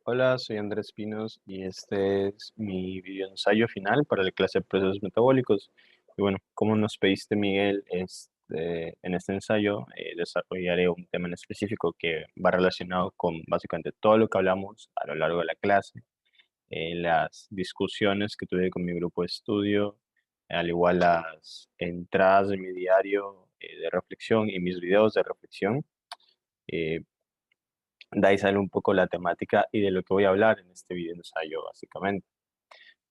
Hola, soy Andrés Pinos y este es mi video ensayo final para la clase de procesos metabólicos. Y bueno, como nos pediste, Miguel, en este ensayo desarrollaré un tema en específico que va relacionado con básicamente todo lo que hablamos a lo largo de la clase, las discusiones que tuve con mi grupo de estudio, al igual las entradas de mi diario de reflexión y mis videos de reflexión. eh, de ahí sale un poco la temática y de lo que voy a hablar en este video ensayo, básicamente.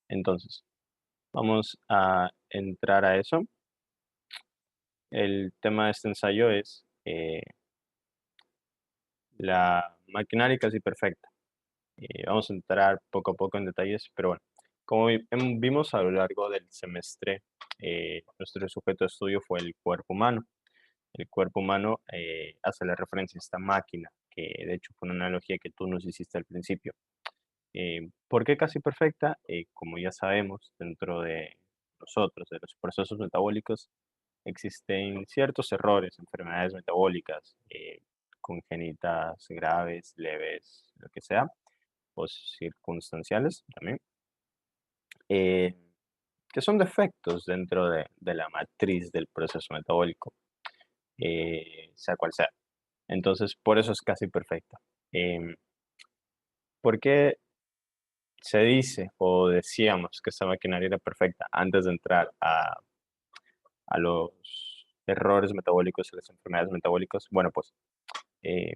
Entonces, vamos a entrar a eso. El tema de este ensayo es la maquinaria casi perfecta. Vamos a entrar poco a poco en detalles, pero bueno, como vimos a lo largo del semestre, nuestro sujeto de estudio fue el cuerpo humano. El cuerpo humano hace la referencia a esta máquina, que de hecho fue una analogía que tú nos hiciste al principio. ¿Por qué casi perfecta? Como ya sabemos, dentro de nosotros, de los procesos metabólicos, existen ciertos errores, enfermedades metabólicas, congénitas, graves, leves, lo que sea, o circunstanciales también, eh, que son defectos dentro de la matriz del proceso metabólico, sea cual sea. Entonces, por eso es casi perfecta. Em, ¿Por qué se dice o decíamos que esta maquinaria era perfecta antes de entrar a los errores metabólicos y las enfermedades metabólicas? Bueno, pues, eh,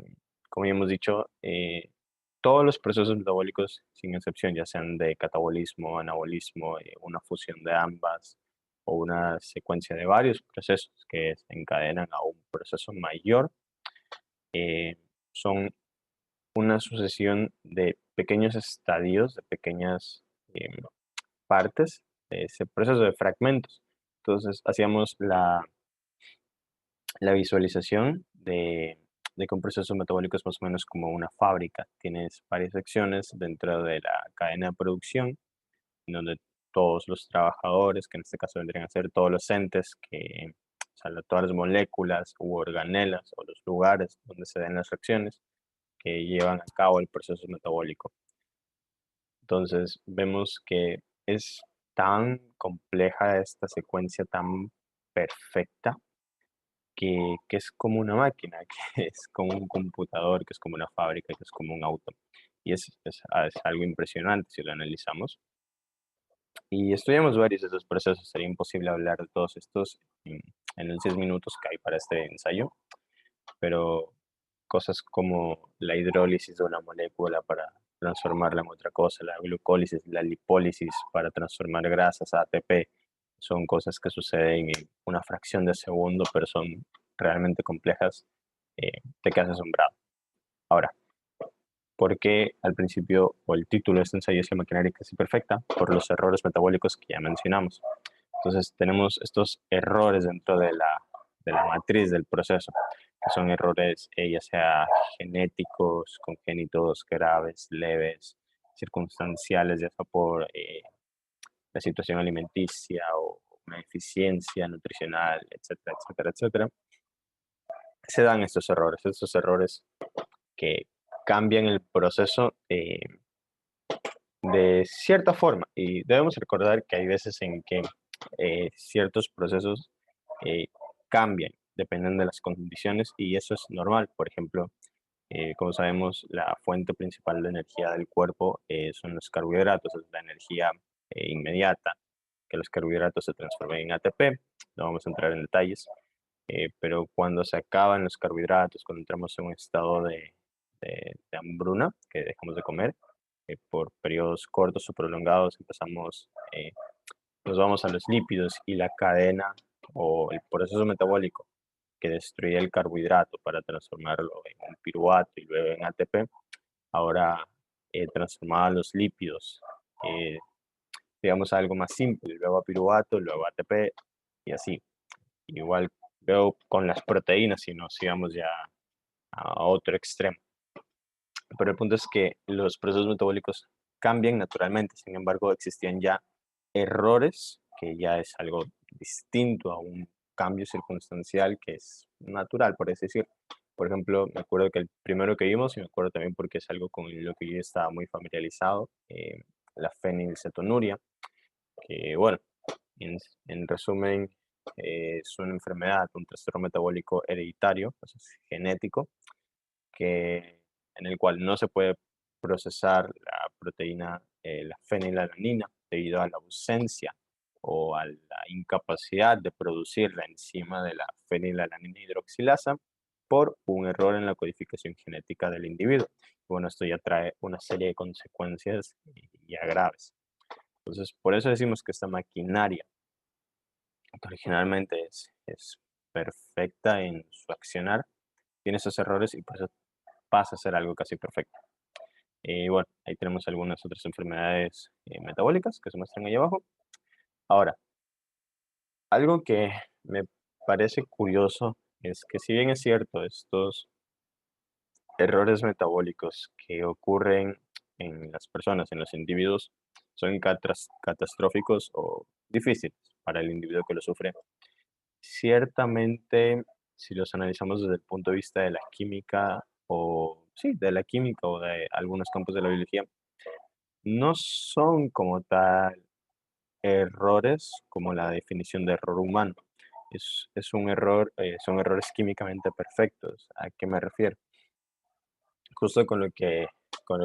como ya hemos dicho, todos los procesos metabólicos, sin excepción, ya sean de catabolismo, anabolismo, una fusión de ambas o una secuencia de varios procesos que se encadenan a un proceso mayor, eh, son una sucesión de pequeños estadios, de pequeñas partes de ese proceso de fragmentos. Entonces, hacíamos la visualización de que un proceso metabólico es más o menos como una fábrica. Tienes varias secciones dentro de la cadena de producción, en donde todos los trabajadores, que en este caso vendrían a ser todos los entes, o sea, todas las moléculas u organelas o los lugares donde se den las reacciones que llevan a cabo el proceso metabólico. Entonces, vemos que es tan compleja esta secuencia tan perfecta que es como una máquina, que es como un computador, que es como una fábrica, que es como un auto. Y es algo impresionante si lo analizamos. Y estudiamos varios de esos procesos. Sería imposible hablar de todos estos en los 10 minutos que hay para este ensayo, pero cosas como la hidrólisis de una molécula para transformarla en otra cosa, la glucólisis, la lipólisis para transformar grasas a ATP, son cosas que suceden en una fracción de segundo, pero son realmente complejas. Te quedas asombrado. Ahora, ¿por qué al principio o el título de este ensayo es la maquinaria casi perfecta? Por los errores metabólicos que ya mencionamos. Entonces, tenemos estos errores dentro de la matriz del proceso, que son errores ya sea genéticos, congénitos, graves, leves, circunstanciales, ya sea por la situación alimenticia o una deficiencia nutricional, etcétera, etcétera, etcétera. Se dan estos errores que cambian el proceso de cierta forma. Y debemos recordar que hay veces en que ciertos procesos eh, cambian, dependen de las condiciones y eso es normal. Por ejemplo, como sabemos, la fuente principal de energía del cuerpo son los carbohidratos, es la energía inmediata, que los carbohidratos se transforman en ATP. No vamos a entrar en detalles, pero cuando se acaban los carbohidratos, cuando entramos en un estado de hambruna, que dejamos de comer, por periodos cortos o prolongados nos vamos a los lípidos y la cadena o el proceso metabólico que destruye el carbohidrato para transformarlo en un piruvato y luego en ATP, ahora transformaba los lípidos, eh, digamos a algo más simple, luego a piruvato, luego a ATP y así. Igual luego con las proteínas, si nos sigamos ya a otro extremo. Pero el punto es que los procesos metabólicos cambian naturalmente, sin embargo, existían ya errores, que ya es algo distinto a un cambio circunstancial que es natural, por así decir. Por ejemplo, me acuerdo que el primero que vimos, y me acuerdo también porque es algo con lo que yo estaba muy familiarizado, la fenilcetonuria, que bueno, en resumen, es una enfermedad, un trastorno metabólico hereditario, pues es genético, que, en el cual no se puede procesar la proteína, la fenilalanina, debido a la ausencia o a la incapacidad de producir la enzima de la fenilalanina hidroxilasa por un error en la codificación genética del individuo. Bueno, esto ya trae una serie de consecuencias ya graves. Entonces, por eso decimos que esta maquinaria, que originalmente es perfecta en su accionar, tiene esos errores y por eso pasa a ser algo casi perfecto. Bueno, ahí tenemos algunas otras enfermedades metabólicas que se muestran ahí abajo. Ahora, algo que me parece curioso es que si bien es cierto, estos errores metabólicos que ocurren en las personas, en los individuos, son catastróficos o difíciles para el individuo que lo sufre. Ciertamente, si los analizamos desde el punto de vista de la química o sí, de la química o de algunos campos de la biología, no son como tal errores como la definición de error humano. Es un error, son errores químicamente perfectos. ¿A qué me refiero? Justo con lo que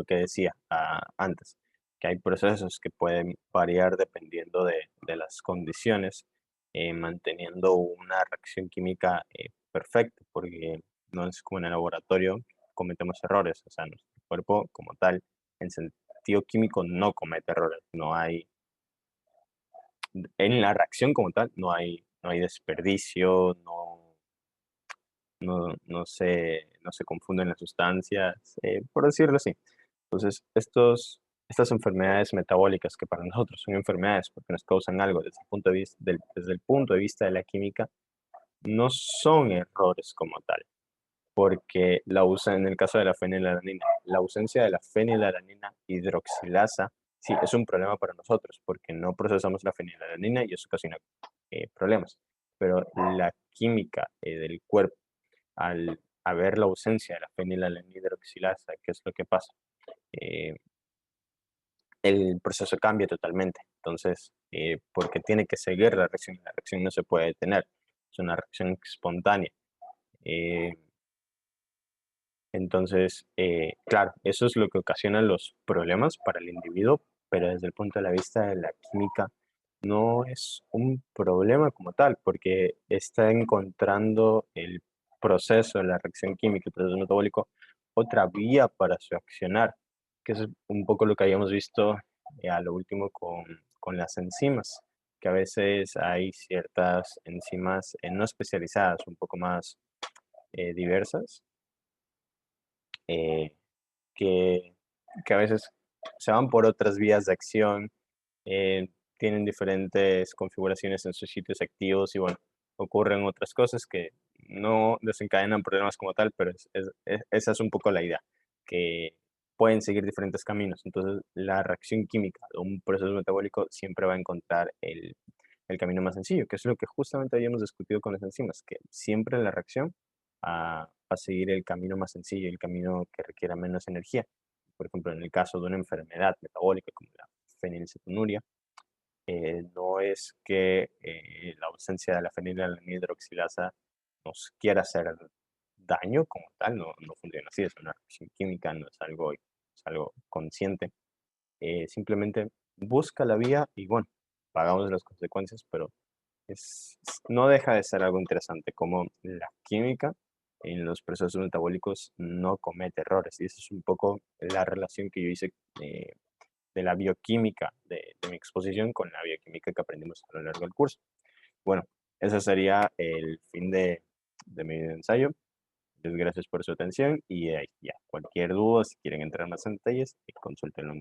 decía antes, que hay procesos que pueden variar dependiendo de las condiciones, manteniendo una reacción química perfecta, porque no es como en el laboratorio cometemos errores, o sea, nuestro cuerpo como tal, en sentido químico, no comete errores, no hay, en la reacción como tal, no hay desperdicio, no se confunden las sustancias, por decirlo así. Entonces, estas enfermedades metabólicas que para nosotros son enfermedades porque nos causan algo desde el punto de vista, desde el punto de vista de la química, no son errores como tal, porque en el caso de la fenilalanina, la ausencia de la fenilalanina hidroxilasa, sí, es un problema para nosotros porque no procesamos la fenilalanina y eso ocasiona problemas. Pero la química del cuerpo, al haber la ausencia de la fenilalanina hidroxilasa, ¿qué es lo que pasa? Eh, el proceso cambia totalmente. Entonces, porque tiene que seguir la reacción no se puede detener, es una reacción espontánea. Eh, entonces, claro, eso es lo que ocasiona los problemas para el individuo, pero desde el punto de vista de la química, no es un problema como tal, porque está encontrando el proceso, la reacción química, el proceso metabólico, otra vía para su accionar, que es un poco lo que habíamos visto a lo último con las enzimas, que a veces hay ciertas enzimas no especializadas, un poco más diversas, eh, que, que a veces se van por otras vías de acción, tienen diferentes configuraciones en sus sitios activos y bueno, ocurren otras cosas que no desencadenan problemas como tal, pero esa es un poco la idea, que pueden seguir diferentes caminos. Entonces, la reacción química de un proceso metabólico siempre va a encontrar el camino más sencillo, que es lo que justamente habíamos discutido con las enzimas, que siempre la reacción va a seguir el camino más sencillo, el camino que requiera menos energía. Por ejemplo, en el caso de una enfermedad metabólica como la fenilcetonuria, no es que la ausencia de la fenilalanina hidroxilasa nos quiera hacer daño como tal, no funciona así, es una reacción química, no es algo consciente. Simplemente busca la vía y bueno, pagamos las consecuencias, pero no deja de ser algo interesante como la química en los procesos metabólicos no comete errores. Y esa es un poco la relación que yo hice de la bioquímica de mi exposición con la bioquímica que aprendimos a lo largo del curso. Bueno, ese sería el fin de mi ensayo. Muchas gracias por su atención y ya, cualquier duda, si quieren entrar más en detalles, consúltenlo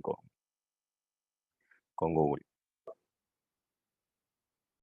con Google.